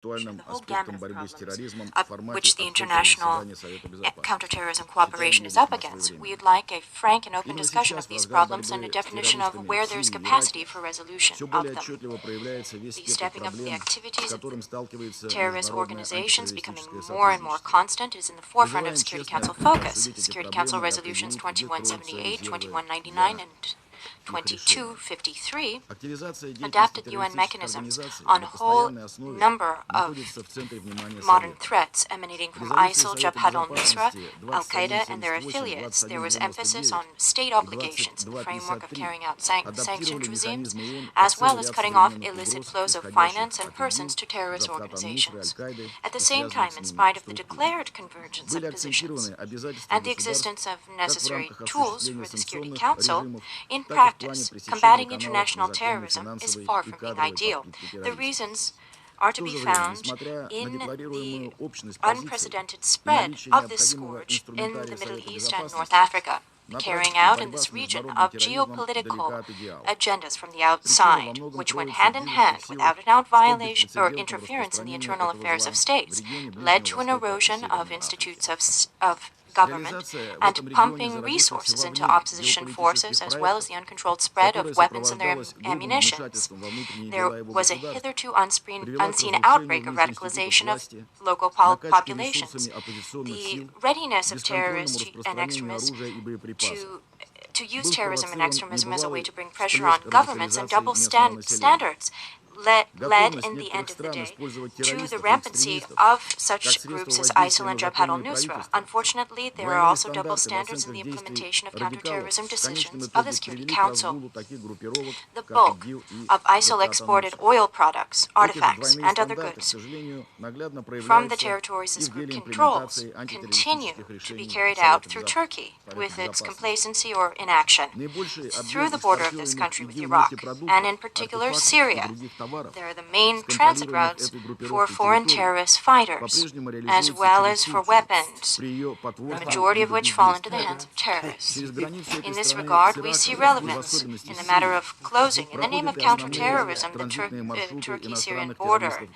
the whole gamut of problems which the international counterterrorism cooperation is up against. We'd like a frank and open discussion of these problems and a definition of where there's capacity for resolution of them. The stepping up of the activities of terrorist organizations becoming more and more constant is in the forefront of Security Council focus. Security Council resolutions 2178, 2199, and 2253 adapted UN mechanisms on a whole number of modern threats emanating from ISIL, Jabhat al-Nusra, Al-Qaeda, and their affiliates. There was emphasis on state obligations in the framework of carrying out sanctioned regimes, as well as cutting off illicit flows of finance and persons to terrorist organizations. At the same time, in spite of the declared convergence of positions and the existence of necessary tools for the Security Council, in practice, combating international terrorism is far from being ideal. The reasons are to be found in the unprecedented spread of this scourge in the Middle East and North Africa, carrying out in this region of geopolitical agendas from the outside, which went hand in hand without an out violation or interference in the internal affairs of states, led to an erosion of institutes of government and pumping resources into opposition forces, as well as the uncontrolled spread of weapons and their ammunitions. There was a hitherto unseen outbreak of radicalization of local populations. The readiness of terrorists and extremists to use terrorism and extremism as a way to bring pressure on governments and double standards led in the end of the day to the rampancy of such groups as ISIL and Jabhat al-Nusra. Unfortunately, there are also double standards in the implementation of counterterrorism decisions of the Security Council. The bulk of ISIL exported oil products, artifacts, and other goods from the territories this group controls continue to be carried out through Turkey, with its complacency or inaction, through the border of this country with Iraq, and in particular Syria. They're the main transit routes for foreign terrorist fighters, as well as for weapons, the majority of which fall into the hands of terrorists. In this regard, we see relevance in the matter of closing, in the name of counterterrorism, the Turkey-Syrian border.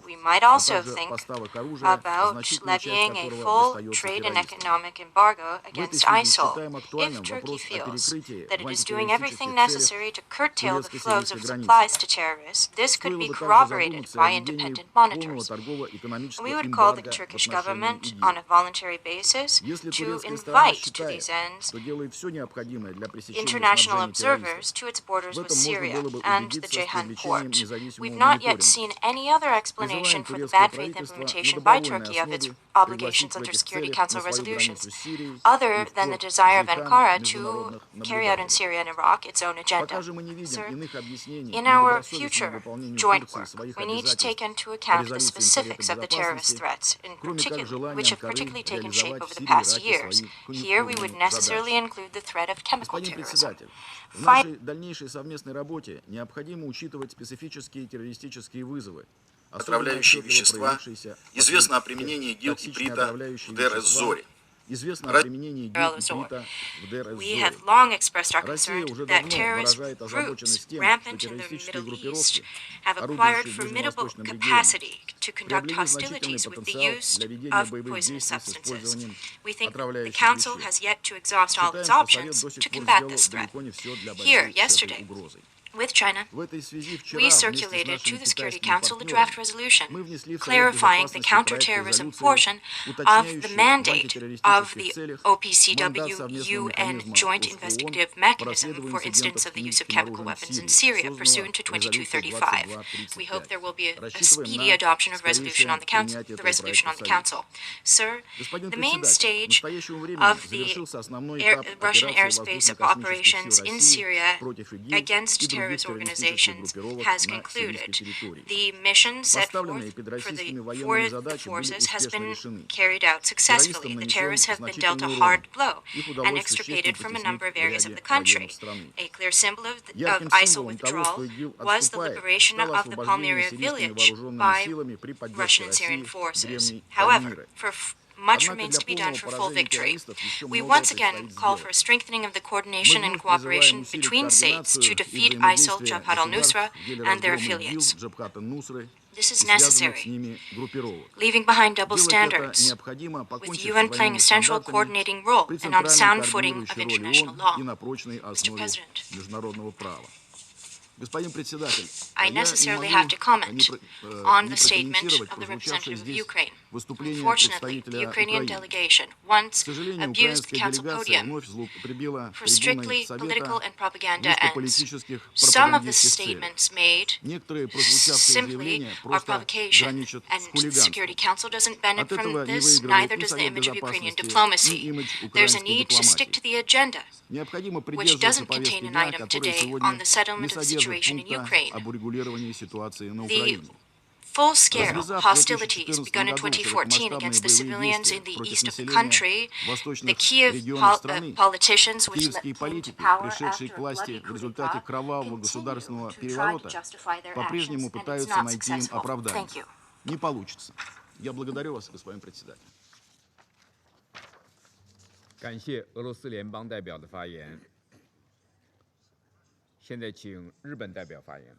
We might also think about levying a full trade and economic embargo against ISIL if Turkey feels that it is doing everything necessary to curtail the flows of supplies to terrorists. This could be corroborated by independent monitors. We would call the Turkish government, on a voluntary basis, to invite to these ends international observers to its borders with Syria and the Ceyhan port. We've not yet seen any other explanation for the bad faith implementation by Turkey of its obligations under Security Council resolutions, other than the desire of Ankara to carry out in Syria and Iraq its own agenda. Sir, in our future joint work, we need to take into account the specifics of the terrorist threats, which have particularly taken shape over the past years. Here, we would necessarily include the threat of chemical terrorism. В нашей дальнейшей совместной работе необходимо учитывать специфические террористические вызовы, отравляющие вещества, известно о применении гил-иприта в Дер-эз-Зоре. We have long expressed our concern that terrorist groups rampant in the Middle East have acquired formidable capacity to conduct hostilities with the use of poisonous substances. We think the Council has yet to exhaust all its options to combat this threat. Here, yesterday, with China, we circulated to the Security Council a draft resolution clarifying the counterterrorism portion of the mandate of the OPCW UN Joint Investigative Mechanism for instance of the use of chemical weapons in Syria, pursuant to 2235. We hope there will be a speedy adoption of the resolution on the Council. Sir, the main stage of the Russian airspace operations in Syria against terrorist organizations has concluded. The mission set forth for the forces has been carried out successfully. The terrorists have been dealt a hard blow and extirpated from a number of areas of the country. A clear symbol of ISIL withdrawal was the liberation of the Palmyra village by Russian and Syrian forces. However, much remains to be done for full victory. We once again call for a strengthening of the coordination and cooperation between states to defeat ISIL, Jabhat al-Nusra, and their affiliates. This is и связанных с necessary. ними группировок. Leaving behind double Сделать это standards, необходимо, with покончив UN с playing двойными a central стандартами coordinating role при and on центральной sound footing of координирующей роли international ООН law. и на прочной Mr. основе President, международного права. Господин председатель, I я не necessarily могу have to comment on не the statement прокомментировать of the прозвучавшее representative of здесь Ukraine. выступление Unfortunately, the представителя Ukrainian Украины. delegation К once сожалению, abused the украинская council делегация podium вновь злоупотребила for трибуной strictly political Совета and propaganda в ends. узкополитических Some of the пропагандистских целях. statements made Некоторые прозвучавшие simply заявления are просто provocation, граничат and с the Security хулиганством. Council doesn't benefit От from этого не this, выигрывает neither ни does the Совет image of Ukrainian Безопасности, diplomacy. ни имидж There's a украинской need to stick дипломатии. to the agenda, Необходимо which придерживаться doesn't contain повестки an дня, item которая today on сегодня the settlement не of the содержит situation in пункта Ukraine. об урегулировании ситуации на The Украине. full-scale Развязав в hostilities 2014 begun in году 2014 широкомасштабные against the боевые civilians действия in the против east of the населения country, в the восточных Kiev регионах страны, politicians, which киевские came to политики, power пришедшие after к a власти bloody в coup результате d'etat, кровавого continue государственного to try to переворота, justify their по-прежнему actions, and it's пытаются not найти им successful. оправдание. Thank you. Не получится. Я благодарю вас, господин председатель. 感谢俄罗斯联邦代表的发言。现在请日本代表发言。